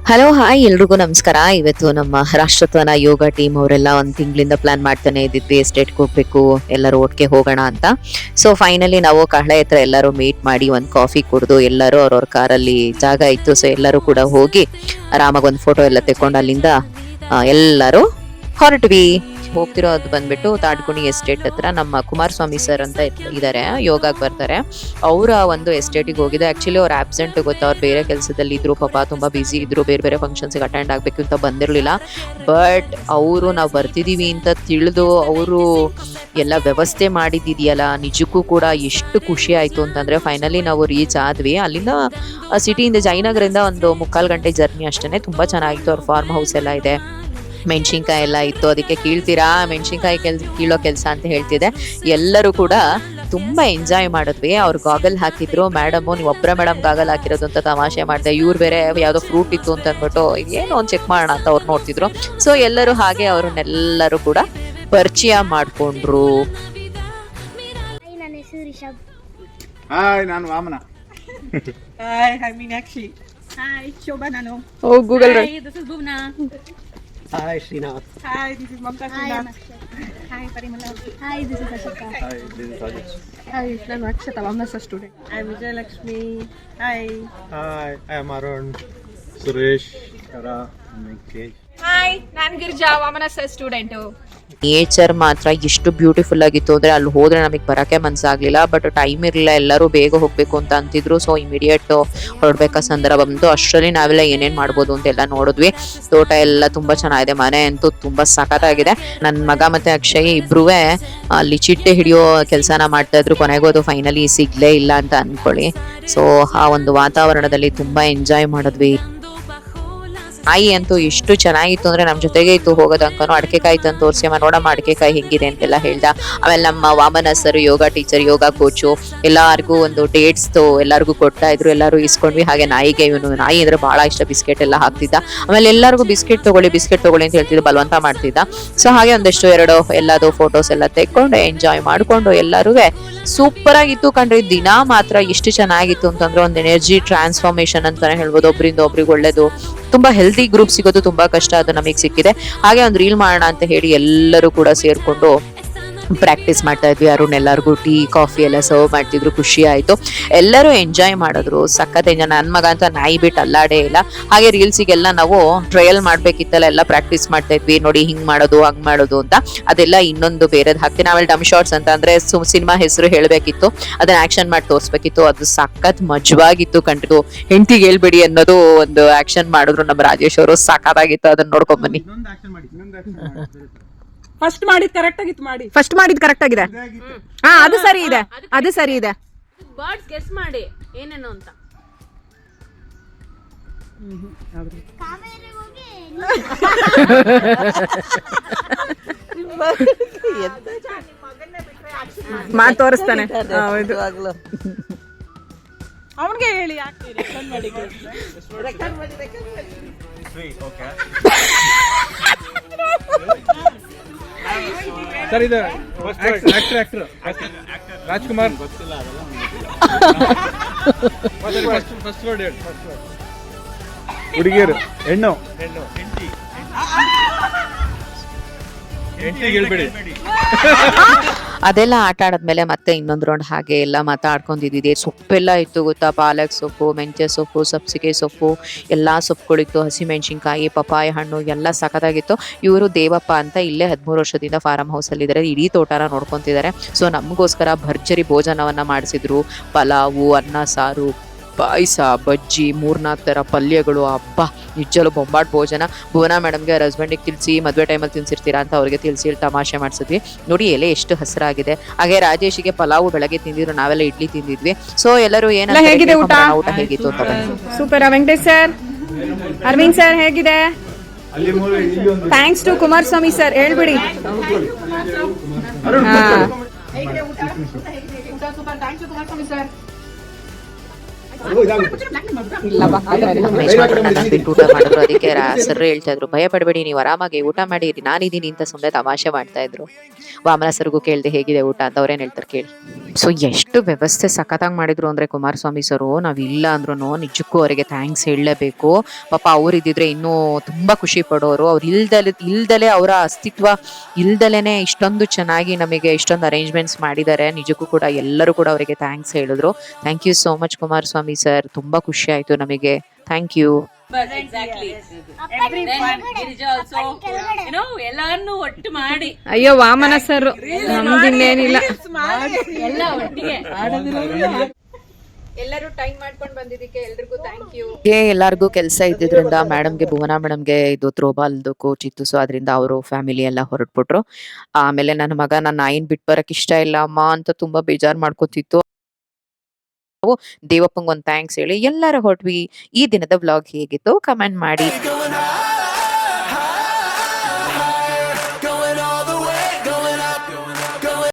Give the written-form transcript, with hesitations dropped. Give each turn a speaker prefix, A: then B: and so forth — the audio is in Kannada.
A: ಹಲೋ ಹಾಯ್ ಎಲ್ರಿಗೂ ನಮಸ್ಕಾರ. ಇವತ್ತು ನಮ್ಮ ರಾಷ್ಟ್ರತ್ವನ ಯೋಗ ಟೀಮ್ ಅವರೆಲ್ಲ ಒಂದು ತಿಂಗಳಿಂದ ಪ್ಲಾನ್ ಮಾಡ್ತಾನೆ ಇದ್ದಿದ್ವಿ ಎಸ್ಟೇಟ್ಗೆ ಹೋಗ್ಬೇಕು, ಎಲ್ಲರೂ ಒಟ್ಟಿಗೆ ಹೋಗೋಣ ಅಂತ. ಸೊ ಫೈನಲಿ ನಾವು ಕಹಳೆ ಹತ್ರ ಎಲ್ಲರೂ ಮೀಟ್ ಮಾಡಿ ಒಂದು ಕಾಫಿ ಕುಡಿದು ಎಲ್ಲರೂ ಅವ್ರವ್ರ ಕಾರಲ್ಲಿ ಜಾಗ ಇತ್ತು, ಸೊ ಎಲ್ಲರೂ ಕೂಡ ಹೋಗಿ ಆರಾಮಾಗಿ ಒಂದು ಫೋಟೋ ಎಲ್ಲ ತೆಕ್ಕೊಂಡು ಅಲ್ಲಿಂದ ಎಲ್ಲರೂ ಹೊರಟ್ವಿ. ಹೋಗ್ತಿರೋದು ಬಂದ್ಬಿಟ್ಟು ತಾಡ್ಕುಣಿ ಎಸ್ಟೇಟ್ ಹತ್ರ ನಮ್ಮ ಕುಮಾರಸ್ವಾಮಿ ಸರ್ ಅಂತ ಇದ್ದಾರೆ, ಯೋಗಕ್ಕೆ ಬರ್ತಾರೆ. ಅವರ ಒಂದು ಎಸ್ಟೇಟಿಗೆ ಹೋಗಿದೆ. ಆಕ್ಚುಲಿ ಅವ್ರು ಆಬ್ಸೆಂಟ್ ಗೊತ್ತಾ, ಅವ್ರು ಬೇರೆ ಕೆಲಸದಲ್ಲಿ ಇದ್ರು, ಪಾಪ ತುಂಬಾ ಬಿಸಿ ಇದ್ರು, ಬೇರೆ ಬೇರೆ ಫಂಕ್ಷನ್ಸ್ಗೆ ಅಟೆಂಡ್ ಆಗ್ಬೇಕು ಅಂತ ಬಂದಿರಲಿಲ್ಲ. ಬಟ್ ಅವರು ನಾವು ಬರ್ತಿದೀವಿ ಅಂತ ತಿಳಿದು ಅವರು ಎಲ್ಲ ವ್ಯವಸ್ಥೆ ಮಾಡಿದಿದೆಯಲ್ಲ, ನಿಜಕ್ಕೂ ಕೂಡ ಎಷ್ಟು ಖುಷಿ ಆಯ್ತು ಅಂತಂದ್ರೆ ಫೈನಲಿ ನಾವು ರೀಚ್ ಆದ್ವಿ. ಅಲ್ಲಿಂದ ಸಿಟಿಯಿಂದ ಜಯನಗರಿಂದ ಒಂದು 3/4 ಗಂಟೆ ಜರ್ನಿ ಅಷ್ಟೇ. ತುಂಬಾ ಚೆನ್ನಾಗಿತ್ತು. ಅವ್ರ ಫಾರ್ಮ್ ಹೌಸ್ ಎಲ್ಲ ಇದೆ, ಮೆಣಸಿನ್ಕಾಯಿ ಎಲ್ಲ ಇತ್ತು. ಅದಕ್ಕೆ ಕೀಳ್ತೀರಾ ಮೆಣಸಿನ್ಕಾಯಿ ಕೀಳೋ ಕೆಲಸ ಅಂತ ಹೇಳ್ತಿದೆ. ಎಲ್ಲರೂ ಕೂಡ ತುಂಬಾ ಎಂಜಾಯ್ ಮಾಡಿದ್ವಿ. ಅವ್ರು ಗಾಗಲ್ ಹಾಕಿದ್ರು. ಮೇಡಮು ನೀವು ಒಬ್ಬರ ಮೇಡಮ್ ಗಾಗಲ್ ಹಾಕಿರೋದು ಅಂತ ತಮಾಷೆ ಮಾಡಿದೆ. ಇವ್ರು ಬೇರೆ ಯಾವುದೋ ಫ್ರೂಟ್ ಇತ್ತು ಅಂತ ಅಂದ್ಬಿಟ್ಟು ಏನೋ ಒಂದು ಚೆಕ್ ಮಾಡೋಣ ಅಂತ ಅವ್ರು ನೋಡ್ತಿದ್ರು. ಸೊ ಎಲ್ಲರೂ ಹಾಗೆ ಅವ್ರನ್ನೆಲ್ಲರೂ ಕೂಡ ಪರಿಚಯ ಮಾಡ್ಕೊಂಡ್ರು.
B: ನನ್ನ ಹೆಸರು ರಿಷಬ್.
C: ಹಾಯ್, ನಾನು Vamana.
D: Hi, Meenakshi. Hi, Shobha Nano.
A: Oh, Google.
D: Hi, this is Bhuvna.
C: Hi, Srinath.
D: Hi, this is Mamta
B: Hi, I'm
D: Srinath.
B: Akshay.
D: Hi, Parimala.
B: Hi, this is Ashika.
C: Hi, this is Rajesh.
D: Hi, I'm Akshata. I'm a student. I'm Vijay Lakshmi. Hi.
C: Hi, I am Arun, Suresh, ಕರಾ, Venkatesh.
D: Hi, I'm Girja. I'm a student.
A: Nature ಮಾತ್ರ ಎಷ್ಟು ಬ್ಯೂಟಿಫುಲ್ ಆಗಿತ್ತು ಅಂದ್ರೆ ಅಲ್ಲಿ ಹೋದ್ರೆ ನಮಗೆ ಬರಕ್ಕೆ ಮನ್ಸಾಗ್ಲಿಲ್ಲ. ಬಟ್ ಟೈಮ್ ಇರಲಿಲ್ಲ, ಎಲ್ಲರೂ ಬೇಗ ಹೋಗ್ಬೇಕು ಅಂತ ಅಂತಿದ್ರು. ಸೊ ಇಮಿಡಿಯೇಟ್ ಹೊರಡ್ಬೇಕಾ ಸಂದರ್ಭ ಬಂತು. ಅಷ್ಟರಲ್ಲಿ ನಾವೆಲ್ಲ ಏನೇನ್ ಮಾಡ್ಬೋದು ಅಂತೆಲ್ಲ ನೋಡಿದ್ವಿ. ತೋಟ ಎಲ್ಲ ತುಂಬಾ ಚೆನ್ನಾಗಿದೆ, ಮನೆ ಅಂತೂ ತುಂಬಾ ಸಖತ್ತಾಗಿದೆ. ನನ್ನ ಮಗ ಮತ್ತೆ ಅಕ್ಷಯ್ ಇಬ್ರು ಅಲ್ಲಿ ಚಿಟ್ಟೆ ಹಿಡಿಯೋ ಕೆಲಸನ ಮಾಡ್ತಾ ಇದ್ರು. ಕೊನೆಗೂ ಅದು ಫೈನಲಿ ಸಿಗ್ಲೇ ಇಲ್ಲ ಅಂತ ಅನ್ಕೊಳ್ಳಿ. ಸೊ ಆ ಒಂದು ವಾತಾವರಣದಲ್ಲಿ ತುಂಬಾ ಎಂಜಾಯ್ ಮಾಡಿದ್ವಿ. ಕಾಯಿ ಅಂತೂ ಎಷ್ಟು ಚೆನ್ನಾಗಿತ್ತು ಅಂದ್ರೆ ನಮ್ಮ ಜೊತೆಗೆ ಇತ್ತು ಹೋಗೋದಂಕನು. ಅಡಿಕೆಕಾಯಿ ತಂದು ತೋರಿಸಿ ನೋಡಮ್ಮ ಅಡಿಕೆಕಾಯಿ ಹೆಂಗಿದೆ ಅಂತೆಲ್ಲ ಹೇಳ್ದ. ಆಮೇಲೆ ನಮ್ಮ ವಾಮನ ಸರ್ ಯೋಗ ಟೀಚರ್, ಯೋಗ ಕೋಚು, ಎಲ್ಲಾರ್ಗು ಒಂದು ಡೇಟ್ಸ್ ಎಲ್ಲರಿಗೂ ಕೊಡ್ತಾ ಇದ್ರು. ಎಲ್ಲರೂ ಇಸ್ಕೊಂಡ್ವಿ. ಹಾಗೆ ನಾಯಿಗೆ, ಇವನು ನಾಯಿ ಅಂದ್ರೆ ಬಹಳ ಇಷ್ಟ, ಬಿಸ್ಕೆಟ್ ಎಲ್ಲ ಹಾಕ್ತಿದ್ದ. ಆಮೇಲೆ ಎಲ್ಲರಿಗೂ ಬಿಸ್ಕೆಟ್ ತಗೊಳ್ಳಿ ಅಂತ ಹೇಳ್ತಿದ್ದ, ಬಲವಂತ ಮಾಡ್ತಿದ್ದ. ಸೊ ಹಾಗೆ ಒಂದಷ್ಟು ಎಲ್ಲದು ಫೋಟೋಸ್ ಎಲ್ಲ ತೆಕ್ಕೊಂಡು ಎಂಜಾಯ್ ಮಾಡ್ಕೊಂಡು ಎಲ್ಲರೂ ಸೂಪರ್ ಆಗಿತ್ತು ಕಣ್ರಿ. ದಿನ ಮಾತ್ರ ಎಷ್ಟು ಚೆನ್ನಾಗಿತ್ತು ಅಂತಂದ್ರೆ ಒಂದು ಎನರ್ಜಿ ಟ್ರಾನ್ಸ್ಫಾರ್ಮೇಶನ್ ಅಂತಾನೆ ಹೇಳ್ಬೋದು. ಒಬ್ರಿಂದ ಒಬ್ರಿಗೆ ಒಳ್ಳೇದು. ತುಂಬಾ ಹೆಲ್ದಿ ಗ್ರೂಪ್ ಸಿಗೋದು ತುಂಬಾ ಕಷ್ಟ, ಅದು ನಮಗೆ ಸಿಕ್ಕಿದೆ. ಹಾಗೆ ಒಂದು ರೀಲ್ ಮಾಡೋಣ ಅಂತ ಹೇಳಿ ಎಲ್ಲರೂ ಕೂಡ ಸೇರ್ಕೊಂಡು ಪ್ರಾಕ್ಟೀಸ್ ಮಾಡ್ತಾ ಇದ್ವಿ. ಅರುಣ್ ಎಲ್ಲರಿಗೂ ಟೀ ಕಾಫಿ ಎಲ್ಲ ಸರ್ವ್ ಮಾಡ್ತಿದ್ರು. ಖುಷಿ ಆಯ್ತು, ಎಲ್ಲರೂ ಎಂಜಾಯ್ ಮಾಡಿದ್ರು. ಸಖತ್ ಎಂಜಾಯ್. ನನ್ನ ಮಗ ಅಂತ ನಾಯಿ ಬಿಟ್ಟು ಅಲ್ಲಾಡೇ ಇಲ್ಲ. ಹಾಗೆ ರೀಲ್ಸಿಗೆಲ್ಲ ನಾವು ಟ್ರಯಲ್ ಮಾಡ್ಬೇಕಿತ್ತಲ್ಲ, ಎಲ್ಲ ಪ್ರಾಕ್ಟೀಸ್ ಮಾಡ್ತಾ ಇದ್ವಿ. ನೋಡಿ ಹಿಂಗ್ ಮಾಡೋದು ಹಂಗ್ ಮಾಡೋದು ಅಂತ. ಅದೆಲ್ಲ ಇನ್ನೊಂದು ಬೇರೆದ್ ಹಾಕ್ತೀನಿ. ಆಮೇಲೆ ಡಮ್ ಶಾರ್ಟ್ಸ್ ಅಂತ ಅಂದ್ರೆ ಸಿನಿಮಾ ಹೆಸರು ಹೇಳ್ಬೇಕಿತ್ತು, ಅದನ್ನ ಆಕ್ಷನ್ ಮಾಡಿ ತೋರಿಸ್ಬೇಕಿತ್ತು. ಅದು ಸಖತ್ ಮಜವಾಗಿತ್ತು ಕಂಡಿದ್ದು. ಹೆಂಡತಿಗೆ ಹೇಳ್ಬೇಡಿ ಅನ್ನೋದು ಒಂದು ಆಕ್ಷನ್ ಮಾಡಿದ್ರು ನಮ್ಮ ರಾಜೇಶ್ ಅವರು. ಸಖತ್ತಾಗಿತ್ತು, ಅದನ್ನ ನೋಡ್ಕೊಂಡ್ ಬನ್ನಿ.
D: ಫಸ್ಟ್ ಮಾಡಿದ್ ಕರೆಕ್ಟ್ ಆಗಿತ್ತು ಮಾಡಿ.
E: ಫಸ್ಟ್ ಮಾಡಿದ್ ಕರೆಕ್ಟ್ ಆಗಿದೆ. ಹಾ, ಅದು ಸರಿ ಇದೆ, ಅದು ಸರಿ ಇದೆ.
F: ಬರ್ಡ್ಸ್ ಗೆಸ್ ಮಾಡಿ ಏನೇನು ಅಂತ.
B: ಕಾವೇರಿ ಹೋಗಿ
E: ಮಾಡಿ ತೋರಿಸ್ತಾನೆ. ಹೌದು.
D: ಅವನ್ಗೆ ಹೇಳಿ ಯಾಕೆ ರೆಕಾರ್ಡ್ ಮಾಡಿ.
C: ಸರ್, ಇದು ಆಕ್ಟರ್ ರಾಜ್ಕುಮಾರ್. ಫಸ್ಟ್ ವರ್ಡ್ ಹೇಳಿ. ಹುಡುಗಿಯರು, ಹೆಣ್ಣು, ಹೆಂಡತಿಗೆ ಹೇಳ್ಬೇಡಿ.
A: ಅದೆಲ್ಲ ಆಟ ಆಡದ್ಮೇಲೆ ಮತ್ತೆ ಇನ್ನೊಂದು ರೌಂಡ್ ಹಾಗೆ ಎಲ್ಲ ಮಾತಾಡ್ಕೊಂಡಿದ್ವಿ. ಸೊಪ್ಪೆಲ್ಲ ಇತ್ತು ಗೊತ್ತಾ, ಪಾಲಕ್ ಸೊಪ್ಪು, ಮೆಂತ್ಯ ಸೊಪ್ಪು, ಸಬ್ಸಿಗೆ ಸೊಪ್ಪು, ಎಲ್ಲಾ ಸೊಪ್ಪುಗಳಿತ್ತು. ಹಸಿಮೆಣಸಿನ್ಕಾಯಿ, ಪಪಾಯ ಹಣ್ಣು ಎಲ್ಲ ಸಖತ್ತಾಗಿತ್ತು. ಇವರು ದೇವಪ್ಪ ಅಂತ ಇಲ್ಲೇ 13 ವರ್ಷದಿಂದ ಫಾರಂ ಹೌಸ್ ಅಲ್ಲಿ ಇದ್ದಾರೆ. ಇಡೀ ತೋಟನ ನೋಡ್ಕೊಂತಿದ್ದಾರೆ. ಸೊ ನಮಗೋಸ್ಕರ ಭರ್ಜರಿ ಭೋಜನವನ್ನ ಮಾಡಿಸಿದ್ರು. ಪಲಾವು, ಅನ್ನ ಸಾರು, ಪಾಯಸ, ಬಜ್ಜಿ, 3-4 ಥರ ಪಲ್ಯಗಳು. ಹಬ್ಬ, ನಿಜಲು ಬೊಂಬಾಟ್ ಭೋಜನ. ಭುವನಾ ಮೇಡಮ್ಗೆ ಅವ್ರ ಹಸ್ಬೆಂಡಿಗೆ ತಿಳಿಸಿ, ಮದುವೆ ಟೈಮಲ್ಲಿ ತಿನ್ಸಿರ್ತೀರಾ ಅಂತ ಅವ್ರಿಗೆ ತಿಳಿಸಿ ತಮಾಷೆ ಮಾಡಿಸಿದ್ವಿ. ನೋಡಿ ಎಲೆ ಎಷ್ಟು ಹಸಿರಾಗಿದೆ. ಹಾಗೆ ರಾಜೇಶಿಗೆ ಪಲಾವು ಬೆಳಗ್ಗೆ ತಿಂದಿದ್ರು, ನಾವೆಲ್ಲ ಇಡ್ಲಿ ತಿಂದಿದ್ವಿ. ಸೊ ಎಲ್ಲರೂ
E: ಹೇಗಿದೆ ಊಟ?
A: ಊಟ ಹೇಗಿತ್ತು ಅಂತ
E: super. Venkatesh sir, Aravind sir ಹೇಗಿದೆ? Thanks to Kumaraswamy sir. ಹೇಳ್ಬಿಡಿ. ಇಲ್ಲವಾ
A: ನಮ್ಮ ಯಜಮಾನ್ರು ನನ್ನ ಬಿಟ್ಟು ಊಟ ಮಾಡಿದ್ರು. ಅದಕ್ಕೆ ಸರ್ ಹೇಳ್ತಾ ಇದ್ರು, ಭಯ ಪಡಬೇಡಿ, ನೀವು ಆರಾಮಾಗಿ ಊಟ ಮಾಡಿ, ನಾನಿದ್ದೀನಿ ಅಂತ ಸುಮ್ಮನೆ ತಮಾಷೆ ಮಾಡ್ತಾ ಇದ್ರು. ವಾಮನ ಸರ್ಗೂ ಕೇಳಿದೆ ಹೇಗಿದೆ ಊಟ ಅಂತ, ಅವ್ರೇನ್ ಹೇಳ್ತಾರೆ ಕೇಳಿ. ಸೊ ಎಷ್ಟು ವ್ಯವಸ್ಥೆ ಸಖತ್ತಾಗಿ ಮಾಡಿದ್ರು ಅಂದ್ರೆ ಕುಮಾರಸ್ವಾಮಿ ಸರು, ನಾವ್ ಇಲ್ಲ ಅಂದ್ರೂ ನಿಜಕ್ಕೂ ಅವರಿಗೆ ಥ್ಯಾಂಕ್ಸ್ ಹೇಳಲೇಬೇಕು. ಪಾಪ ಅವ್ರು ಇದ್ದಿದ್ರೆ ಇನ್ನೂ ತುಂಬಾ ಖುಷಿ ಪಡೋರು. ಅವ್ರು ಇಲ್ದಲೆ ಅವರ ಅಸ್ತಿತ್ವ ಇಲ್ದಲೇನೆ ಇಷ್ಟೊಂದು ಚೆನ್ನಾಗಿ ನಮಗೆ ಇಷ್ಟೊಂದು ಅರೇಂಜ್ಮೆಂಟ್ಸ್ ಮಾಡಿದ್ದಾರೆ. ನಿಜಕ್ಕೂ ಕೂಡ ಎಲ್ಲರೂ ಕೂಡ ಅವರಿಗೆ ಥ್ಯಾಂಕ್ಸ್ ಹೇಳಿದ್ರು. Thank you so much Kumaraswamy sir, ತುಂಬಾ ಖುಷಿ ಆಯ್ತು ನಮಗೆ. Thank you.
F: ಎಲ್ಲಾರನ್ನು ಒಟ್ಟು ಮಾಡಿ
E: ಅಯ್ಯೋ ವಾಮನ ಸರ್, ನಮ್ದಿನ್ನೇನಿಲ್ಲ.
F: ಎಲ್ಲ ಒಟ್ಟಿಗೆ
E: ಎಲ್ಲರೂ ಟೈಮ್ ಮಾಡ್ಕೊಂಡು ಬಂದಿದ್ದಕ್ಕೆ ಎಲ್ರಿಗೂ ಥ್ಯಾಂಕ್ ಯು.
A: ಎಲ್ಲರಿಗೂ ಕೆಲಸ ಇದ್ದಿದ್ರಿಂದ ಮೇಡಮ್ಗೆ, ಭುವನ ಮೇಡಮ್ಗೆ ಇದು ಥ್ರೋಬಾಲ್ದು ಕೋಚ್ ಇತ್ತು. ಸೊ ಅದರಿಂದ ಅವರು ಫ್ಯಾಮಿಲಿ ಎಲ್ಲ ಹೊರಟ್ಬಿಟ್ರು. ಆಮೇಲೆ ನನ್ನ ಮಗ ನನ್ನ ನಾಯಿನ್ ಬಿಟ್ಟು ಬರಕ್ ಇಷ್ಟ ಇಲ್ಲ ಅಮ್ಮ ಅಂತ ತುಂಬಾ ಬೇಜಾರ್ ಮಾಡ್ಕೊತಿತ್ತು. ದೇವಪ್ಪಂಗೆ ಒಂದು ಥ್ಯಾಂಕ್ಸ್ ಹೇಳಿ ಎಲ್ಲರೂ ಹೊರಟ್ವಿ. ಈ ದಿನದ ವ್ಲಾಗ್ ಹೇಗಿತ್ತು ಕಮೆಂಟ್ ಮಾಡಿ.